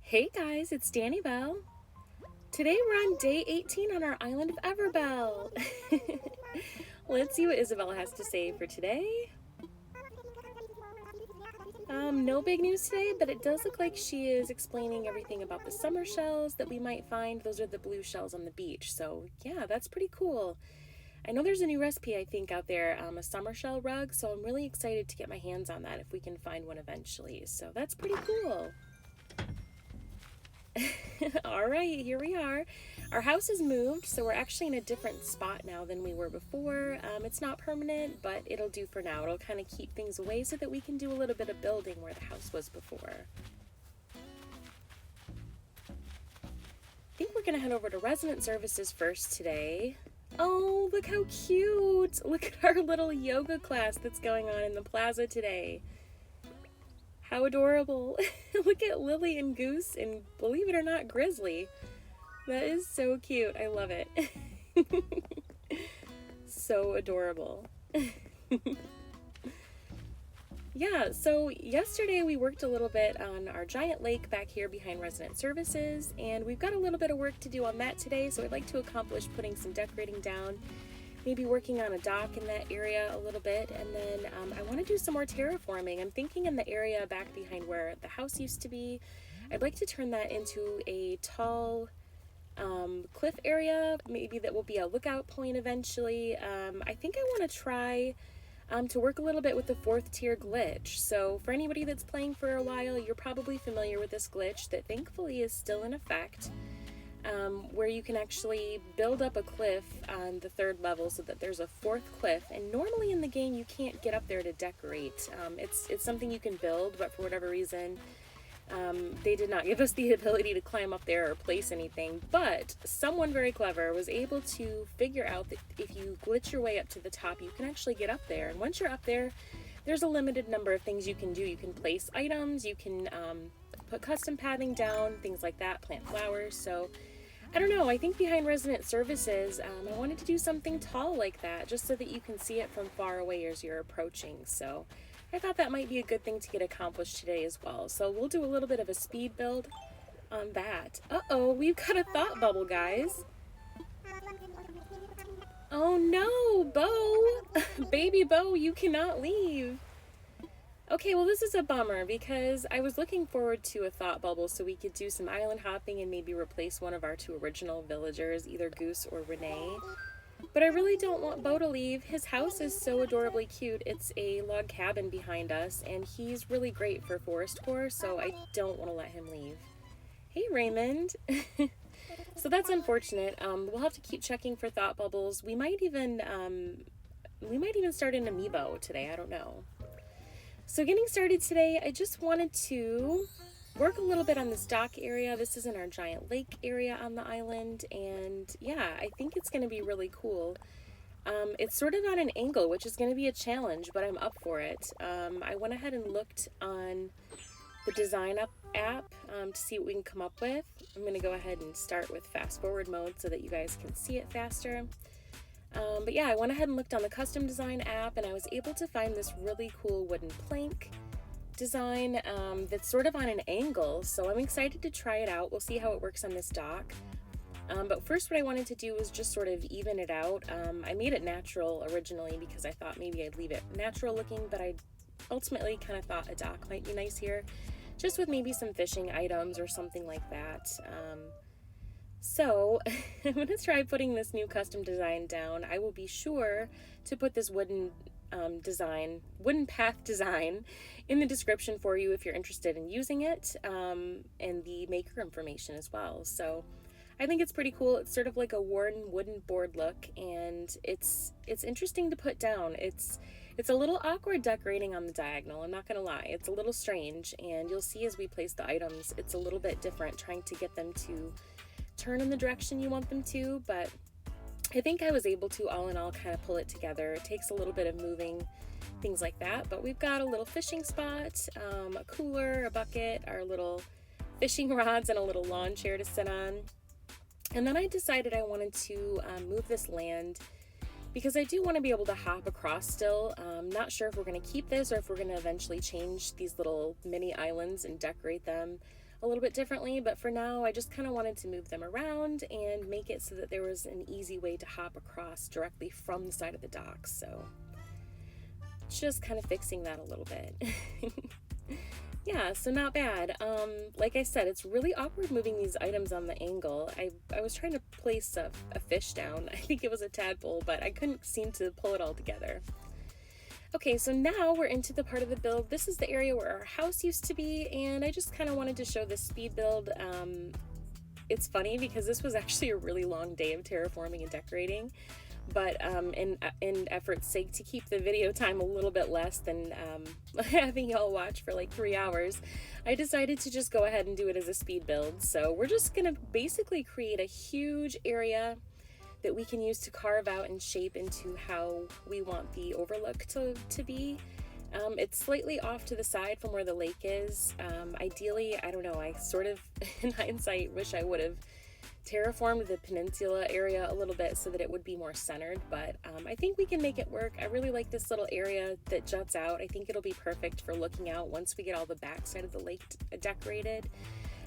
Hey guys, it's Danibelle. Today we're on day 18 on our island of Everbell. Let's see what Isabel has to say for today. No big news today, but it does look like she is explaining everything about the summer shells that we might find. Those are the blue shells on the beach, so yeah, that's pretty cool. I know there's a new recipe, I think, out there, a summer shell rug, so I'm really excited to get my hands on that if we can find one eventually. So that's pretty cool. All right, here we are. Our house is moved, so we're actually in a different spot now than we were before. It's not permanent, but it'll do for now. It'll kind of keep things away so that we can do a little bit of building where the house was before. I think we're gonna head over to resident services first today. Oh, look how cute! Look at our little yoga class that's going on in the plaza today. How adorable. Look at Lily and Goose and, believe it or not, Grizzly. That is so cute. I love it. So adorable. Yeah, so yesterday we worked a little bit on our giant lake back here behind resident services, and we've got a little bit of work to do on that today, so I'd like to accomplish putting some decorating down, maybe working on a dock in that area a little bit, and then I want to do some more terraforming. I'm thinking in the area back behind where the house used to be, I'd like to turn that into a tall cliff area, maybe that will be a lookout point eventually. I think I want to try to work a little bit with the 4th tier glitch. So for anybody that's playing for a while, you're probably familiar with this glitch that thankfully is still in effect. Where you can actually build up a cliff on the 3rd level so that there's a 4th cliff, and normally in the game you can't get up there to decorate. It's something you can build, but for whatever reason they did not give us the ability to climb up there or place anything. But someone very clever was able to figure out that if you glitch your way up to the top, you can actually get up there, and once you're up there, there's a limited number of things you can do. You can place items, you can put custom pathing down, things like that, plant flowers. So I don't know, I think behind resident services, I wanted to do something tall like that, just so that you can see it from far away as you're approaching. So I thought that might be a good thing to get accomplished today as well. So we'll do a little bit of a speed build on that. Uh-oh, we've got a thought bubble, guys. Oh no, Bo! Baby Bo, you cannot leave. Okay, well this is a bummer because I was looking forward to a thought bubble so we could do some island hopping and maybe replace one of our 2 original villagers, either Goose or Renee. But I really don't want Bo to leave. His house is so adorably cute. It's a log cabin behind us, and he's really great for Forestcore, so I don't want to let him leave. Hey, Raymond. So that's unfortunate. We'll have to keep checking for thought bubbles. We might even start an amiibo today. I don't know. So getting started today, I just wanted to work a little bit on this dock area. This is in our giant lake area on the island, and yeah, I think it's going to be really cool. It's sort of on an angle, which is going to be a challenge, but I'm up for it. I went ahead and looked on the design app to see what we can come up with. I'm going to go ahead and start with fast forward mode so that you guys can see it faster. But yeah, I went ahead and looked on the custom design app, and I was able to find this really cool wooden plank design that's sort of on an angle, so I'm excited to try it out. We'll see how it works on this dock. But first what I wanted to do was just sort of even it out. I made it natural originally because I thought maybe I'd leave it natural looking, but I ultimately kind of thought a dock might be nice here, just with maybe some fishing items or something like that. So I'm going to try putting this new custom design down. I will be sure to put this wooden path design in the description for you if you're interested in using it, and the maker information as well. So I think it's pretty cool. It's sort of like a worn wooden board look, and it's interesting to put down. It's a little awkward decorating on the diagonal, I'm not gonna lie. It's a little strange, and you'll see as we place the items, it's a little bit different trying to get them to turn in the direction you want them to, but I think I was able to, all in all, kind of pull it together. It takes a little bit of moving, things like that, but we've got a little fishing spot, a cooler, a bucket, our little fishing rods, and a little lawn chair to sit on. And then I decided I wanted to move this land because I do want to be able to hop across still. Not sure if we're going to keep this or if we're going to eventually change these little mini islands and decorate them a little bit differently, but for now I just kind of wanted to move them around and make it so that there was an easy way to hop across directly from the side of the dock. So just kind of fixing that a little bit. Yeah, so not bad. Like I said, it's really awkward moving these items on the angle. I was trying to place a fish down. I think it was a tadpole, but I couldn't seem to pull it all together. Okay, so now we're into the part of the build. This is the area where our house used to be, and I just kind of wanted to show this speed build. It's funny because this was actually a really long day of terraforming and decorating, but in effort's sake to keep the video time a little bit less than having y'all watch for like 3 hours, I decided to just go ahead and do it as a speed build. So we're just gonna basically create a huge area that we can use to carve out and shape into how we want the overlook to be. It's slightly off to the side from where the lake is. Ideally, I don't know, I sort of, in hindsight, wish I would have terraformed the peninsula area a little bit so that it would be more centered, but I think we can make it work. I really like this little area that juts out. I think it'll be perfect for looking out once we get all the backside of the lake decorated.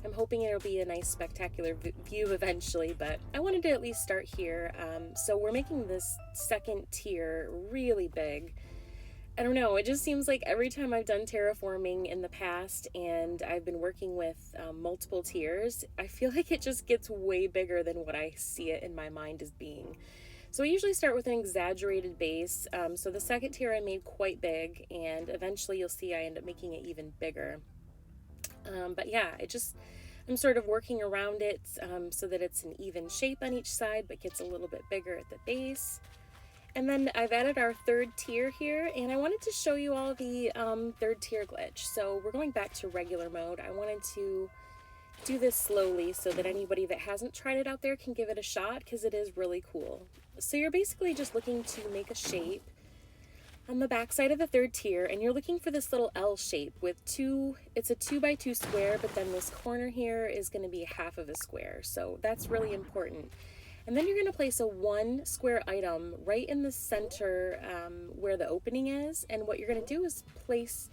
I'm hoping it'll be a nice spectacular view eventually, but I wanted to at least start here. So we're making this second tier really big. I don't know, it just seems like every time I've done terraforming in the past and I've been working with multiple tiers, I feel like it just gets way bigger than what I see it in my mind as being. So I usually start with an exaggerated base. So the second tier I made quite big, and eventually you'll see I end up making it even bigger. But yeah, I'm sort of working around it so that it's an even shape on each side, but gets a little bit bigger at the base. And then I've added our third tier here, and I wanted to show you all the third tier glitch. So we're going back to regular mode. I wanted to do this slowly so that anybody that hasn't tried it out there can give it a shot, because it is really cool. So you're basically just looking to make a shape on the back side of the third tier, and you're looking for this little L shape with it's a 2x2 square, but then this corner here is going to be half of a square. So that's really important. And then you're going to place a 1 square item right in the center where the opening is. And what you're going to do is place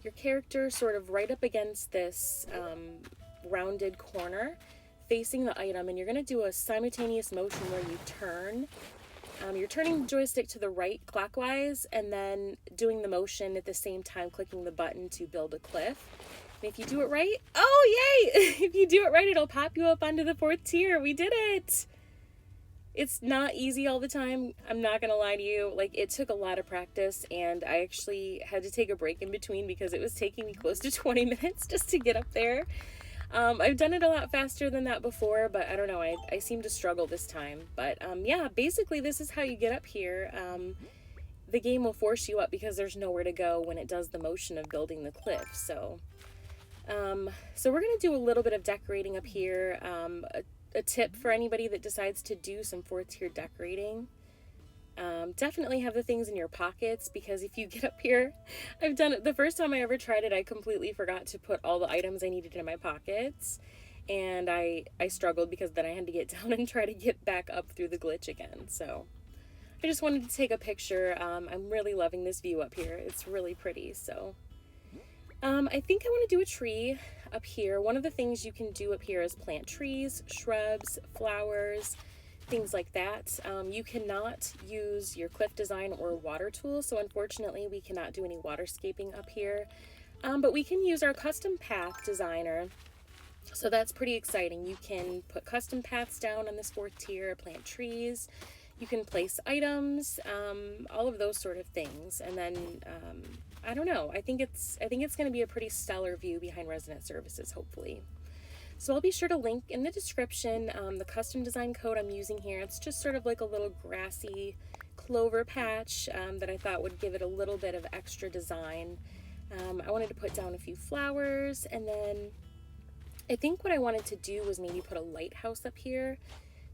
your character sort of right up against this rounded corner facing the item. And you're going to do a simultaneous motion where you turn. You're turning the joystick to the right clockwise and then doing the motion at the same time, clicking the button to build a cliff. And if you do it right, oh yay! If you do it right, it'll pop you up onto the 4th tier. We did it! It's not easy all the time, I'm not gonna lie to you. Like, it took a lot of practice, and I actually had to take a break in between because it was taking me close to 20 minutes just to get up there. I've done it a lot faster than that before, but I don't know, I seem to struggle this time. But yeah, basically this is how you get up here. The game will force you up because there's nowhere to go when it does the motion of building the cliff. So we're gonna do a little bit of decorating up here. A tip for anybody that decides to do some 4th tier decorating, definitely have the things in your pockets, because if you get up here, I've done it the first time I ever tried it, I completely forgot to put all the items I needed in my pockets, and I struggled because then I had to get down and try to get back up through the glitch again. So I just wanted to take a picture. I'm really loving this view up here. It's really pretty. So I think I want to do a tree up here. One of the things you can do up here is plant trees, shrubs, flowers, things like that. You cannot use your cliff design or water tool, so unfortunately we cannot do any waterscaping up here. But we can use our custom path designer, so that's pretty exciting. You can put custom paths down on this 4th tier, plant trees, you can place items, all of those sort of things. And then I don't know, I think it's going to be a pretty stellar view behind resident services, hopefully. So I'll be sure to link in the description the custom design code I'm using here. It's just sort of like a little grassy clover patch that I thought would give it a little bit of extra design. I wanted to put down a few flowers, and then I think what I wanted to do was maybe put a lighthouse up here,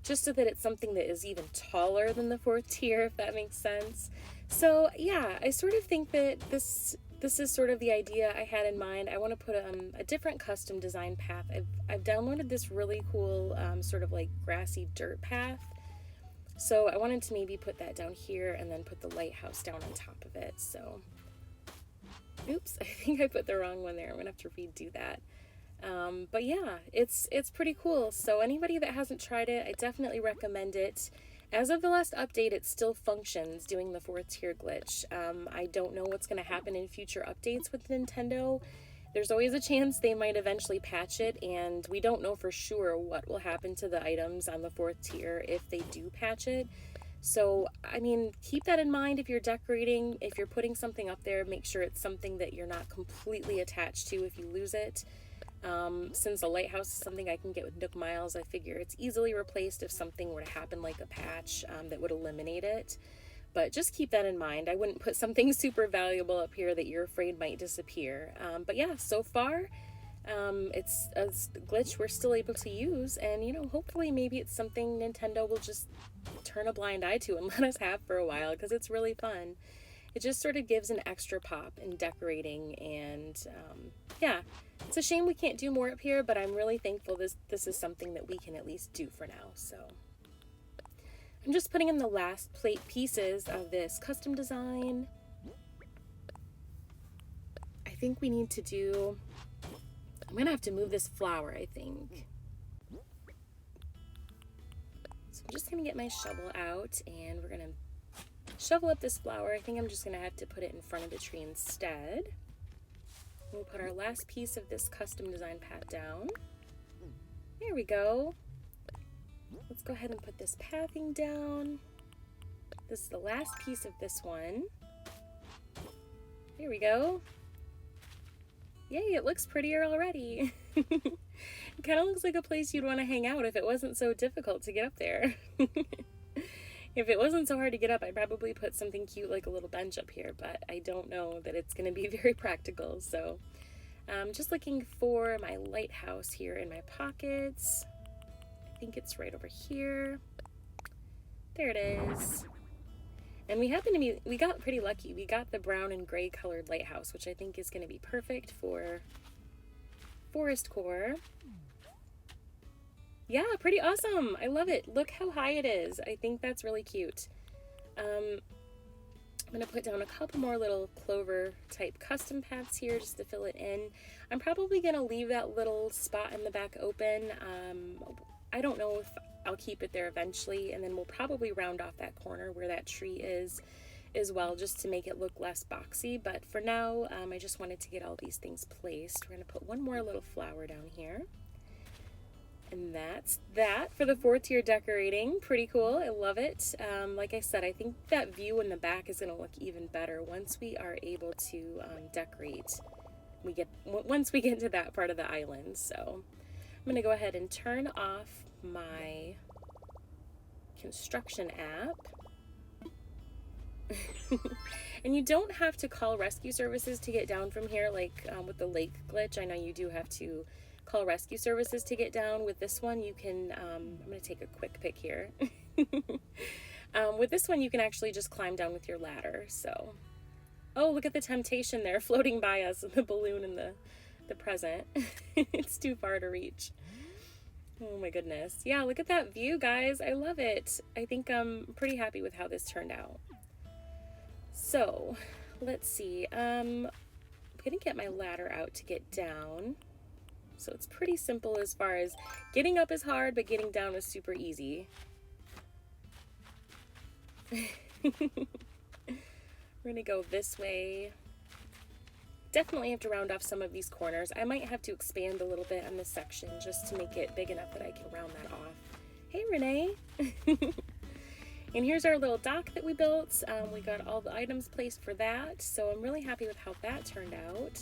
just so that it's something that is even taller than the 4th tier, if that makes sense. So yeah, I sort of think that this is sort of the idea I had in mind. I want to put a different custom design path. I've downloaded this really cool sort of like grassy dirt path. So I wanted to maybe put that down here and then put the lighthouse down on top of it. So, oops, I think I put the wrong one there. I'm gonna have to redo that. But yeah, it's pretty cool. So anybody that hasn't tried it, I definitely recommend it. As of the last update, it still functions doing the fourth tier glitch. I don't know what's going to happen in future updates with Nintendo. There's always a chance they might eventually patch it, and we don't know for sure what will happen to the items on the fourth tier if they do patch it. So, I mean, keep that in mind if you're decorating. If you're putting something up there, make sure it's something that you're not completely attached to if you lose it. Since a lighthouse is something I can get with Nook Miles, I figure it's easily replaced if something were to happen like a patch that would eliminate it. But just keep that in mind. I wouldn't put something super valuable up here that you're afraid might disappear. But yeah, so far, it's a glitch we're still able to use. And, you know, hopefully maybe it's something Nintendo will just turn a blind eye to and let us have for a while, because it's really fun. It just sort of gives an extra pop in decorating. And yeah, it's a shame we can't do more up here, but I'm really thankful this is something that we can at least do for now. So I'm just putting in the last plate pieces of this custom design. I think we need to do, I'm gonna have to move this flower, I think. So I'm just gonna get my shovel out and we're gonna shovel up this flower. I think I'm just gonna have to put it in front of the tree instead. We'll put our last piece of this custom design path down. There we go. Let's go ahead and put this pathing down. This is the last piece of this one. There we go. Yay, it looks prettier already. It kind of looks like a place you'd want to hang out if it wasn't so difficult to get up there. If it wasn't so hard to get up, I'd probably put something cute like a little bench up here, but I don't know that it's going to be very practical. So I'm just looking for my lighthouse here in my pockets. I think it's right over here. There it is. And we got pretty lucky. We got the brown and gray colored lighthouse, which I think is going to be perfect for Forestcore. Yeah, pretty awesome. I love it. Look how high it is. I think that's really cute. I'm going to put down a couple more little clover type custom paths here just to fill it in. I'm probably going to leave that little spot in the back open. I don't know if I'll keep it there eventually, and then we'll probably round off that corner where that tree is as well, just to make it look less boxy. But for now, I just wanted to get all these things placed. We're going to put one more little flower down here. And that's that for the fourth tier decorating. Pretty cool. I love it. Like I said, I think that view in the back is going to look even better once we are able to decorate. Once we get to that part of the island. So I'm going to go ahead and turn off my construction app. And you don't have to call rescue services to get down from here, like with the lake glitch. I know you do have to call rescue services to get down. With this one, you can, I'm going to take a quick pic here. With this one, you can actually just climb down with your ladder. So, oh, look at the temptation there floating by us, the balloon and the present. It's too far to reach. Oh my goodness. Yeah, look at that view, guys. I love it. I think I'm pretty happy with how this turned out. So, let's see. I'm going to get my ladder out to get down. So it's pretty simple as far as getting up is hard, but getting down is super easy. We're going to go this way. Definitely have to round off some of these corners. I might have to expand a little bit on this section just to make it big enough that I can round that off. Hey, Renee. And here's our little dock that we built. We got all the items placed for that, so I'm really happy with how that turned out.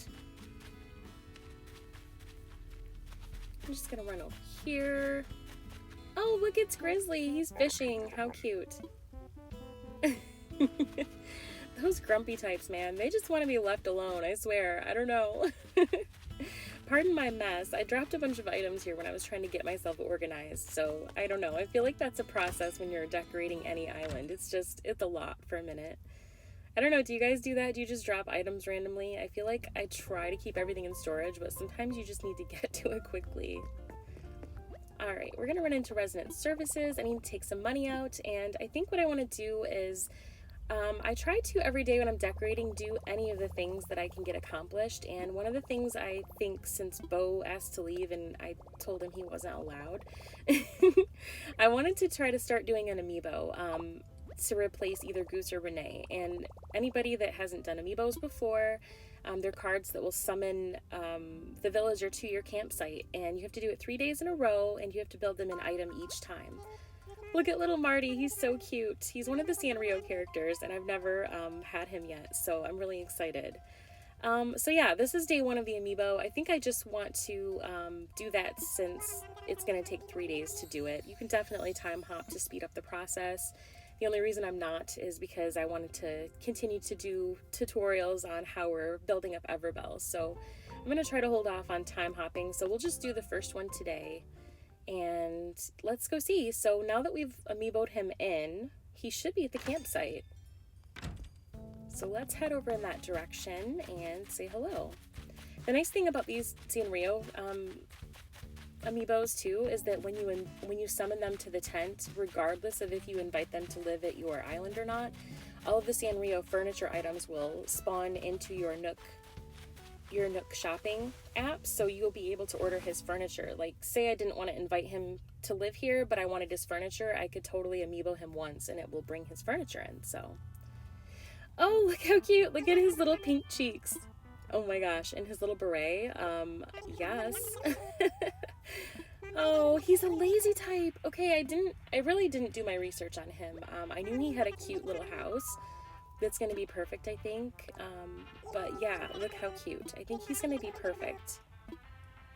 I'm just gonna run over here. Oh, look, it's Grizzly. He's fishing. How cute. Those grumpy types, man. They just want to be left alone, I swear. I don't know. Pardon my mess. I dropped a bunch of items here when I was trying to get myself organized, so I don't know. I feel like that's a process when you're decorating any island. It's a lot for a minute. I don't know, do you guys do that? Do you just drop items randomly? I feel like I try to keep everything in storage, but sometimes you just need to get to it quickly. Alright, we're going to run into resident services. I need to take some money out, and I think what I want to do is I try to every day when I'm decorating do any of the things that I can get accomplished, and one of the things I think, since Bo asked to leave and I told him he wasn't allowed, I wanted to try to start doing an amiibo to replace either Goose or Renee. And anybody that hasn't done amiibos before, they're cards that will summon the villager to your campsite, and you have to do it 3 days in a row, and you have to build them an item each time. Look at little Marty, he's so cute. He's one of the Sanrio characters, and I've never had him yet, so I'm really excited. So yeah, this is day 1 of the amiibo. I think I just want to do that since it's going to take 3 days to do it. You can definitely time hop to speed up the process. The only reason I'm not is because I wanted to continue to do tutorials on how we're building up Everbell. So I'm going to try to hold off on time hopping, so we'll just do the first one today. And let's go see. So now that we've amiiboed him in, he should be at the campsite. So let's head over in that direction and say hello. The nice thing about these Sanrio amiibos too is that when you summon them to the tent, regardless of if you invite them to live at your island or not, all of the Sanrio furniture items will spawn into your Nook shopping app, so you'll be able to order his furniture. Like, say I didn't want to invite him to live here, but I wanted his furniture, I could totally amiibo him once and it will bring his furniture in. So, oh, look how cute. Look at his little pink cheeks. Oh my gosh, and his little beret. Yes. Oh, he's a lazy type. Okay, I really didn't do my research on him. I knew he had a cute little house that's going to be perfect, I think. But yeah, look how cute. I think he's going to be perfect.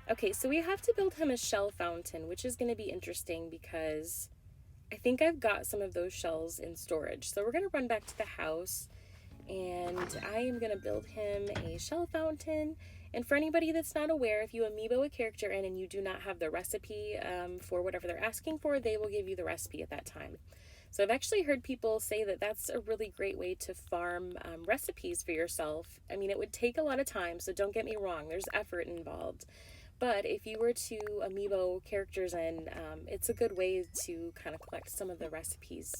Okay, so we have to build him a shell fountain, which is going to be interesting because I think I've got some of those shells in storage. So we're going to run back to the house, and I am going to build him a shell fountain. And for anybody that's not aware, if you amiibo a character in and you do not have the recipe for whatever they're asking for, they will give you the recipe at that time. So I've actually heard people say that that's a really great way to farm recipes for yourself. I mean, it would take a lot of time, so don't get me wrong, there's effort involved. But if you were to amiibo characters in, it's a good way to kind of collect some of the recipes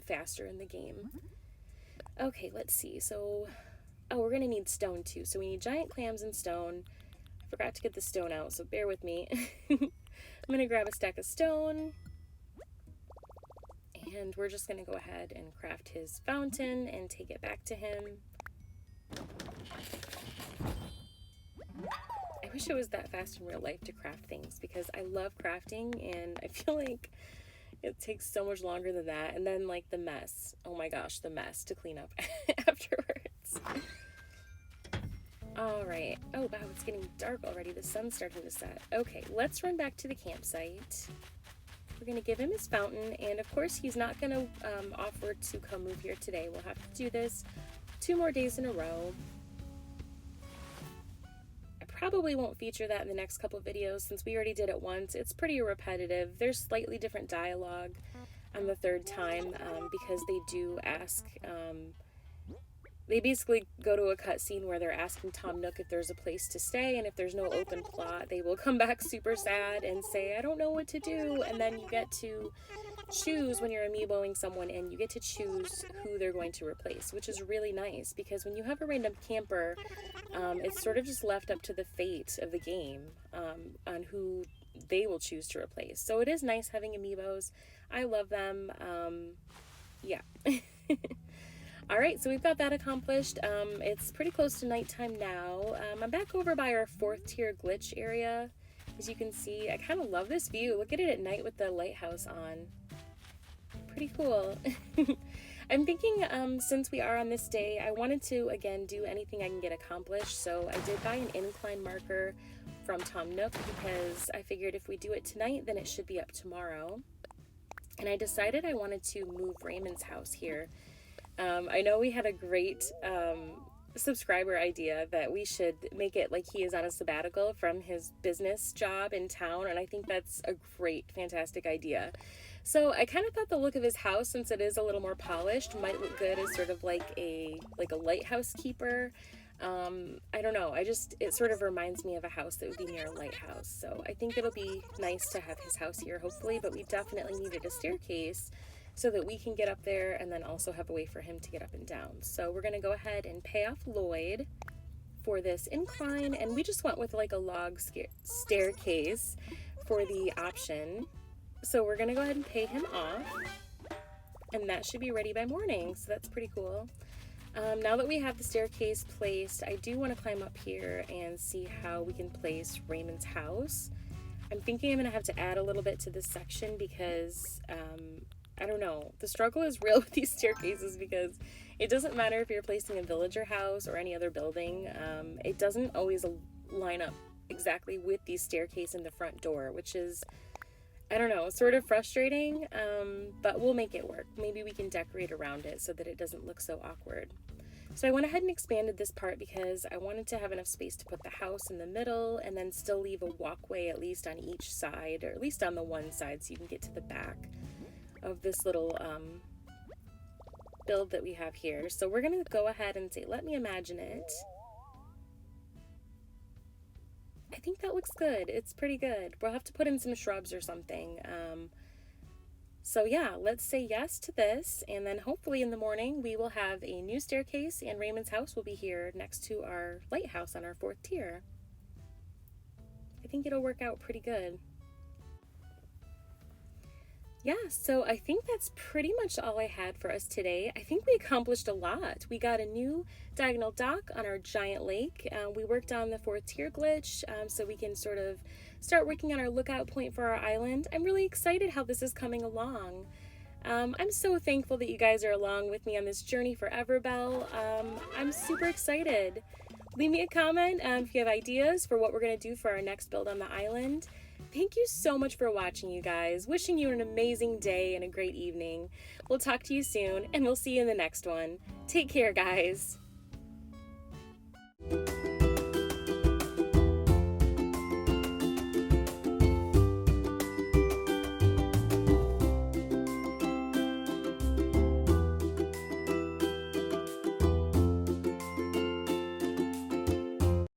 faster in the game. Okay, let's see. So, oh, we're going to need stone too. So we need giant clams and stone. I forgot to get the stone out, so bear with me. I'm going to grab a stack of stone. And we're just going to go ahead and craft his fountain and take it back to him. I wish it was that fast in real life to craft things, because I love crafting and I feel like it takes so much longer than that. And then like the mess. Oh my gosh, the mess to clean up afterwards. All right. Oh wow, it's getting dark already. The sun's starting to set. Okay, let's run back to the campsite. We're going to give him his fountain, and of course he's not going to offer to come move here today. We'll have to do this 2 more days in a row. I probably won't feature that in the next couple of videos since we already did it once. It's pretty repetitive. There's slightly different dialogue on the 3rd time because they do ask... they basically go to a cutscene where they're asking Tom Nook if there's a place to stay, and if there's no open plot, they will come back super sad and say, I don't know what to do, and then you get to choose when you're amiiboing someone, and you get to choose who they're going to replace, which is really nice, because when you have a random camper, it's sort of just left up to the fate of the game on who they will choose to replace. So it is nice having amiibos. I love them. Yeah. All right, so we've got that accomplished. It's pretty close to nighttime now. I'm back over by our 4th tier glitch area. As you can see, I kind of love this view. Look at it at night with the lighthouse on. Pretty cool. I'm thinking since we are on this day, I wanted to, again, do anything I can get accomplished. So I did buy an incline marker from Tom Nook because I figured if we do it tonight, then it should be up tomorrow. And I decided I wanted to move Raymond's house here. I know we had a great subscriber idea that we should make it like he is on a sabbatical from his business job in town, and I think that's a great, fantastic idea. So I kind of thought the look of his house, since it is a little more polished, might look good as sort of like a lighthouse keeper. I don't know, it sort of reminds me of a house that would be near a lighthouse, so I think it'll be nice to have his house here, hopefully, but we definitely needed a staircase so that we can get up there and then also have a way for him to get up and down. So we're going to go ahead and pay off Lloyd for this incline, and we just went with like a log staircase for the option. So we're going to go ahead and pay him off, and that should be ready by morning, so that's pretty cool. Now that we have the staircase placed, I do want to climb up here and see how we can place Raymond's house. I'm thinking I'm going to have to add a little bit to this section because, I don't know, the struggle is real with these staircases because it doesn't matter if you're placing a villager house or any other building. It doesn't always line up exactly with the staircase in the front door, which is, I don't know, sort of frustrating, but we'll make it work. Maybe we can decorate around it so that it doesn't look so awkward. So I went ahead and expanded this part because I wanted to have enough space to put the house in the middle and then still leave a walkway at least on each side, or at least on the one side, so you can get to the back of this little build that we have here. So we're going to go ahead and say, let me imagine it. I think that looks good. It's pretty good. We'll have to put in some shrubs or something. So yeah, let's say yes to this, and then hopefully in the morning we will have a new staircase and Raymond's house will be here next to our lighthouse on our 4th tier. I think it'll work out pretty good. Yeah, so I think that's pretty much all I had for us today. I think we accomplished a lot. We got a new diagonal dock on our giant lake. We worked on the 4th tier glitch so we can sort of start working on our lookout point for our island. I'm really excited how this is coming along. I'm so thankful that you guys are along with me on this journey for Everbell. I'm super excited. Leave me a comment if you have ideas for what we're going to do for our next build on the island. Thank you so much for watching, you guys. Wishing you an amazing day and a great evening. We'll talk to you soon, and we'll see you in the next one. Take care, guys.